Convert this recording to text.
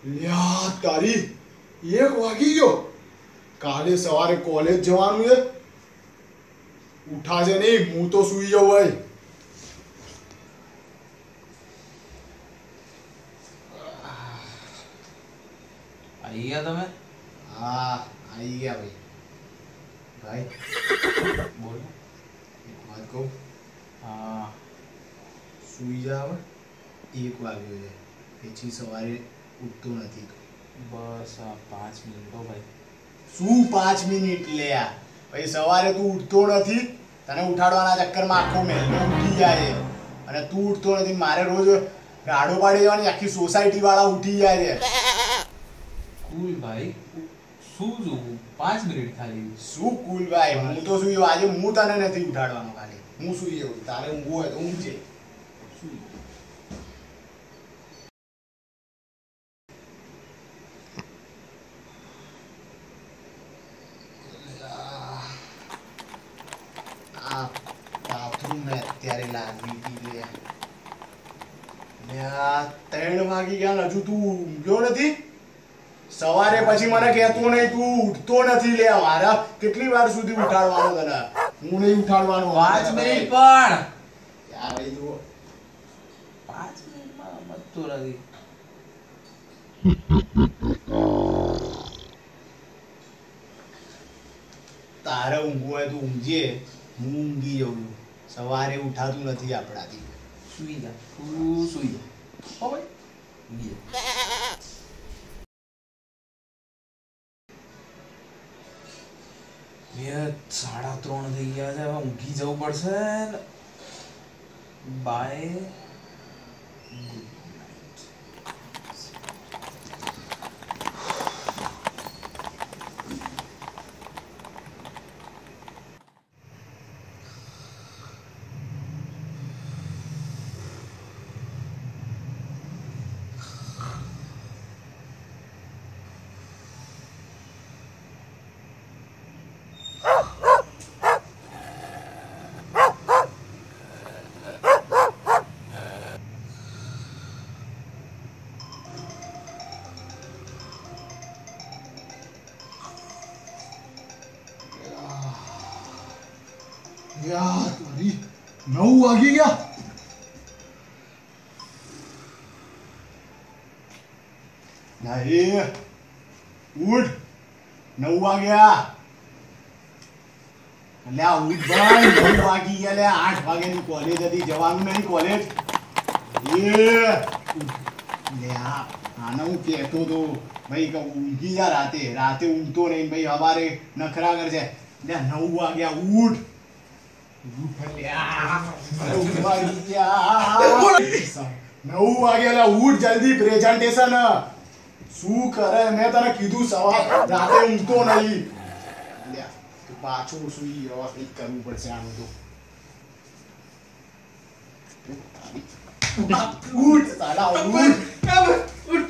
લ્યા તારી 1 વાગી ગયો. કાલે સવારે કોલેજ જવાનું છે. ઉઠાશે નહીં, હું તો સૂઈ જાઉં ભાઈ. આવી ગયા તમે? હા આવી ગયા ભાઈ. બોલો. એક વાત કહું? હા. સૂઈ જા હવે. 1 વાગ્યો છે, પછી સવારે ઉઠતો નથી. બસ આ 5 મિનિટો ભાઈ. શું 5 મિનિટ લે? ભાઈ સવારે તું ઉઠતો નથી, તને ઉઠાડવાના ચક્કરમાં આખો મહેલ ઉઠી જાય છે, અને તું ઉઠતો નથી. મારે રોજ ગાડો પાડી જવાની, આખી સોસાયટી વાળા ઉઠી જાય છે. કુલ ભાઈ, શું જોવું? 5 મિનિટ ખાલી. શું કુલ ભાઈ? હું તો સુઈ જાઉં. આજે હું તને નથી ઉઠાડવાનો, ખાલી હું સુઈ જાઉં. તારે ઊંઘવું હોય તો ઊંઘજે. આ બાથરૂમ ને અત્યારે લાગી હતી લે. 3 વાગી ગયા, હજુ તું ઊંઘ્યો નથી? સવારે પછી મને કહેતો નહીં, તું ઉઠતો નથી લે. મારા કેટલી વાર સુધી ઉઠાડવાનો તને? હું નહીં ઉઠાડવાનો. 5 મિનિટ પણ. યાર ભાઈ જુઓ, 5 મિનિટમાં મતતો નથી. તારે ઊંઘવું હોય તો ઊંઘજે, હું ઊંઘી જાઉં છું. સવારે ઉઠાતું નથી આપણાથી. સુઈ જા, તું સુઈ જા. હો ભાઈ, ઊંઘી જા. બે 3:30 થઈ ગયા છે. હવે ઊંઘી જવું પડશે. બાય. યાર તારી 9 વાગી ગયા. નહીં ઉઠ, 9 વાગ્યા. અલ્યા ઉઠ ભાઈ, 9 વાગી ગયા લે. 8 વાગ્યાની કોલેજ હતી, જવાનું નહીં કોલેજ. લ્યા આને હું કહેતો તો ભાઈ કે ઊંઘી જા. રાતે ઊંઘતો નહીં ભાઈ, સવારે નખરા કરશે. લ્યા 9 વાગ્યા, ઉઠ. 9 વાગ્યા, ઉઠ જલ્દી. પ્રેઝન્ટેશન શું કરે? મેં તને કીધું સવાર રાતે ઊંઘતો નહીં. પાછું સુઈ ગયો. કંઈક કરવું પડશે આનું તો. ઉઠ સાલા, ઉઠ.